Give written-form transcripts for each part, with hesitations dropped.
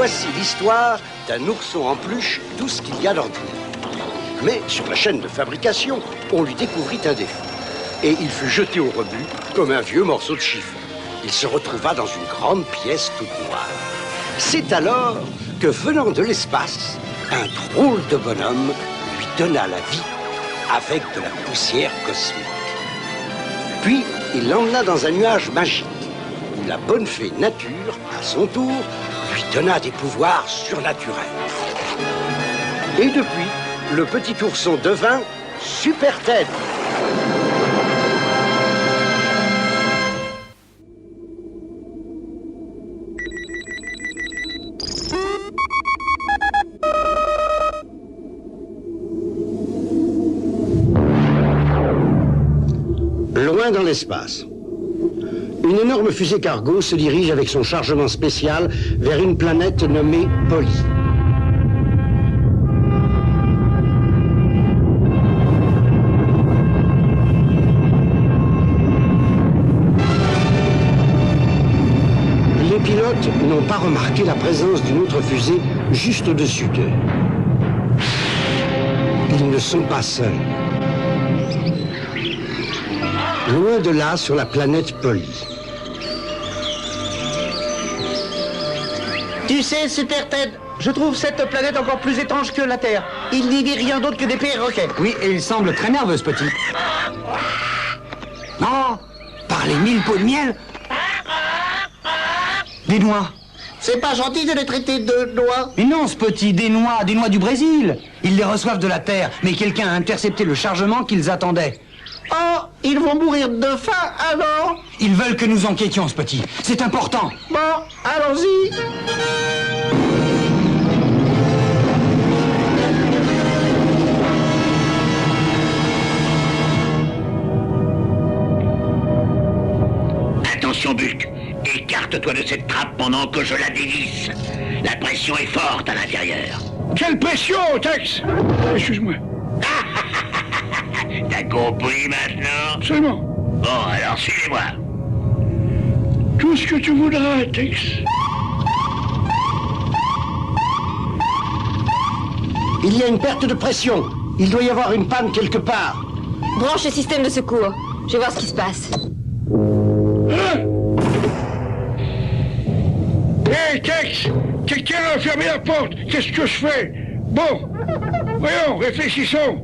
Voici l'histoire d'un ourson en peluche, tout ce qu'il y a d'ordinaire. Mais sur la chaîne de fabrication, on lui découvrit un défaut. Et il fut jeté au rebut comme un vieux morceau de chiffon. Il se retrouva dans une grande pièce toute noire. C'est alors que, venant de l'espace, un drôle de bonhomme lui donna la vie avec de la poussière cosmique. Puis, il l'emmena dans un nuage magique, où la bonne fée Nature, à son tour, lui donna des pouvoirs surnaturels. Et depuis, le petit ourson devint Super Ted. Loin dans l'espace, une énorme fusée cargo se dirige avec son chargement spécial vers une planète nommée Polly. Les pilotes n'ont pas remarqué la présence d'une autre fusée juste au-dessus d'eux. Ils ne sont pas seuls. Loin de là, sur la planète Polly. Tu sais, Super Ted, je trouve cette planète encore plus étrange que la Terre. Il n'y vit rien d'autre que des perroquets. Oui, et il semble très nerveux, ce petit. Non, par les 1000 pots de miel. Des noix. C'est pas gentil de les traiter de noix. Mais non, ce petit, des noix du Brésil. Ils les reçoivent de la Terre, mais quelqu'un a intercepté le chargement qu'ils attendaient. Oh, ils vont mourir de faim, alors? Ils veulent que nous enquêtions, ce petit. C'est important. Bon, allons-y. Attention, Bulk. Écarte-toi de cette trappe pendant que je la dévisse. La pression est forte à l'intérieur. Quelle pression, Tex? Excuse-moi. T'as compris maintenant? Absolument. Bon, alors suivez-moi. Tout ce que tu voudras, Tex. Il y a une perte de pression. Il doit y avoir une panne quelque part. Branche le système de secours. Je vais voir ce qui se passe. Hein? Hé, Tex! Quelqu'un a fermé la porte. Qu'est-ce que je fais? Bon, voyons, réfléchissons.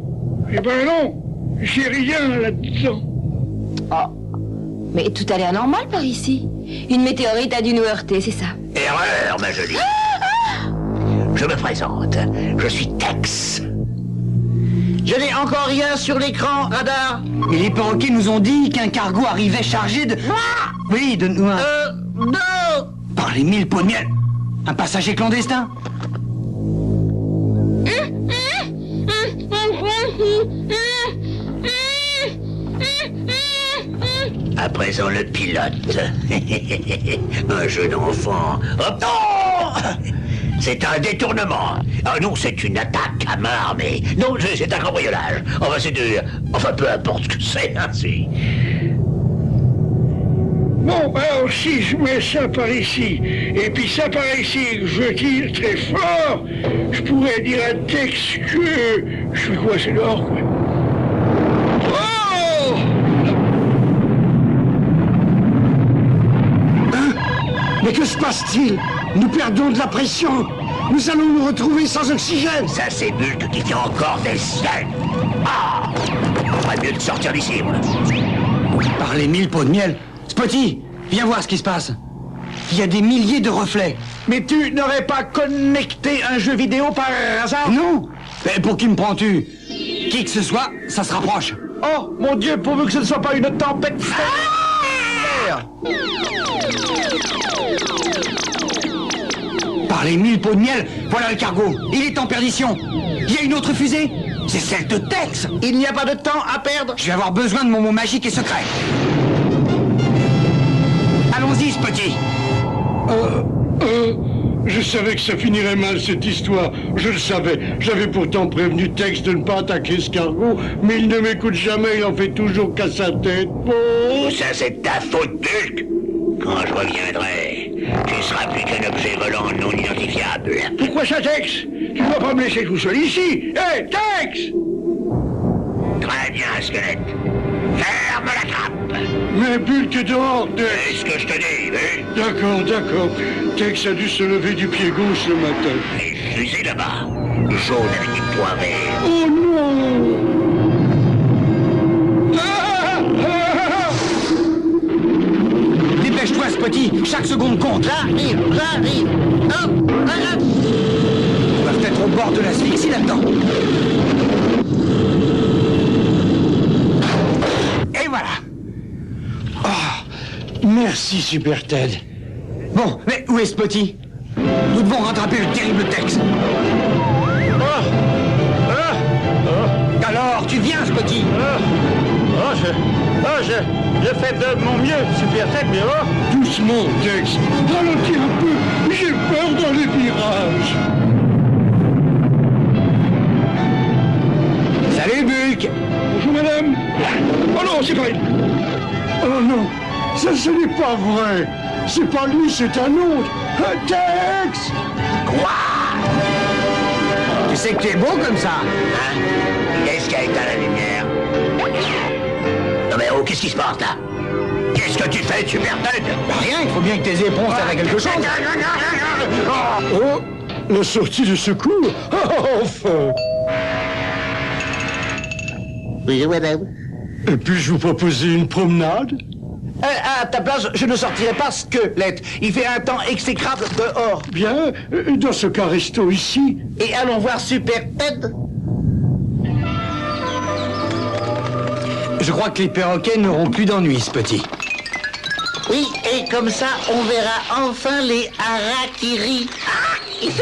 Eh ben non, j'ai rien là-dedans. Oh, mais tout a l'air normal par ici. Une météorite a dû nous heurter, c'est ça. Erreur, ma jolie. Je me présente. Je suis Tex. Je n'ai encore rien sur l'écran, radar. Et les perroquets nous ont dit qu'un cargo arrivait chargé de... Oui, de noix. Non. Par les 1000 pots de miel. Un passager clandestin. À présent, le pilote. Un jeu d'enfant. Hop, non! C'est un détournement. Ah non, c'est une attaque à main armée. Non, c'est un cambriolage. Enfin, c'est de... Enfin, peu importe ce que c'est, hein, c'est... Bon, alors si je mets ça par ici, et puis ça par ici, que je tire très fort, je pourrais dire à Tex que... Je fais quoi, c'est dehors, quoi? Oh! Hein? Mais que se passe-t-il? Nous perdons de la pression. Nous allons nous retrouver sans oxygène. Ça, c'est Bulk qui fait encore des siennes. Ah! On ferait mieux de sortir d'ici, moi. Par les 1000 pots de miel. Spotty, viens voir ce qui se passe. Il y a des milliers de reflets. Mais tu n'aurais pas connecté un jeu vidéo par hasard? Non. Mais pour qui me prends-tu? Qui que ce soit, ça se rapproche. Oh, mon Dieu, pourvu que ce ne soit pas une tempête stellaire. Par les 1000 pots de miel, voilà le cargo. Il est en perdition. Il y a une autre fusée. C'est celle de Tex. Il n'y a pas de temps à perdre. Je vais avoir besoin de mon mot magique et secret. Allons-y, Spotty. Je savais que ça finirait mal, cette histoire. Je le savais. J'avais pourtant prévenu Tex de ne pas attaquer ce cargo, mais il ne m'écoute jamais, il en fait toujours qu'à sa tête. Oh, ça, c'est ta faute, Bulk. Quand je reviendrai, tu seras plus qu'un objet volant non identifiable. Pourquoi ça, Tex? Tu ne vas pas me laisser tout seul ici. Hé, Tex! Très bien, squelette. Ferme la trappe. Mais Bull, t'es dehors, Tex. C'est ce que je te dis, oui. D'accord, d'accord. Tex a dû se lever du pied gauche ce matin. Les fusées là-bas, jaune avec des points verts. Oh non! Ah, ah, Dépêche-toi, Spotty, chaque seconde compte. J'arrive. Hop, hop. On va peut-être au bord de l'asphyxie là-dedans. Et voilà. oh, merci, Super Ted. Bon, mais où est Spotty? Nous devons rattraper le terrible Tex. Alors, tu viens, Spotty? Je fais de mon mieux, Super Ted, mais oh. Doucement, Tex. Ralentis un peu. J'ai peur dans les virages. Salut, Bulk. Bonjour, madame. Oh non, c'est pas elle. Oh non, ça, ce n'est pas vrai. C'est pas lui, c'est un autre. Tex! Quoi? Tu sais que tu es beau comme ça? Hein? Qu'est-ce qui a éteint la lumière? Non mais oh, qu'est-ce qui se passe là? Qu'est-ce que tu fais, Super Ted? Bah rien, il faut bien que tes éponges servent à quelque chose. Oh, la sortie de secours. Enfin. Oui, madame. Et puis-je vous proposer une promenade? À ta place, je ne sortirai pas, Squelette. Il fait un temps exécrable dehors. Bien, dans ce cas, restons ici. Et allons voir Super Ted. Je crois que les perroquets n'auront plus d'ennui, Spotty. Oui, et comme ça, on verra enfin les harakiri. Ah, ici.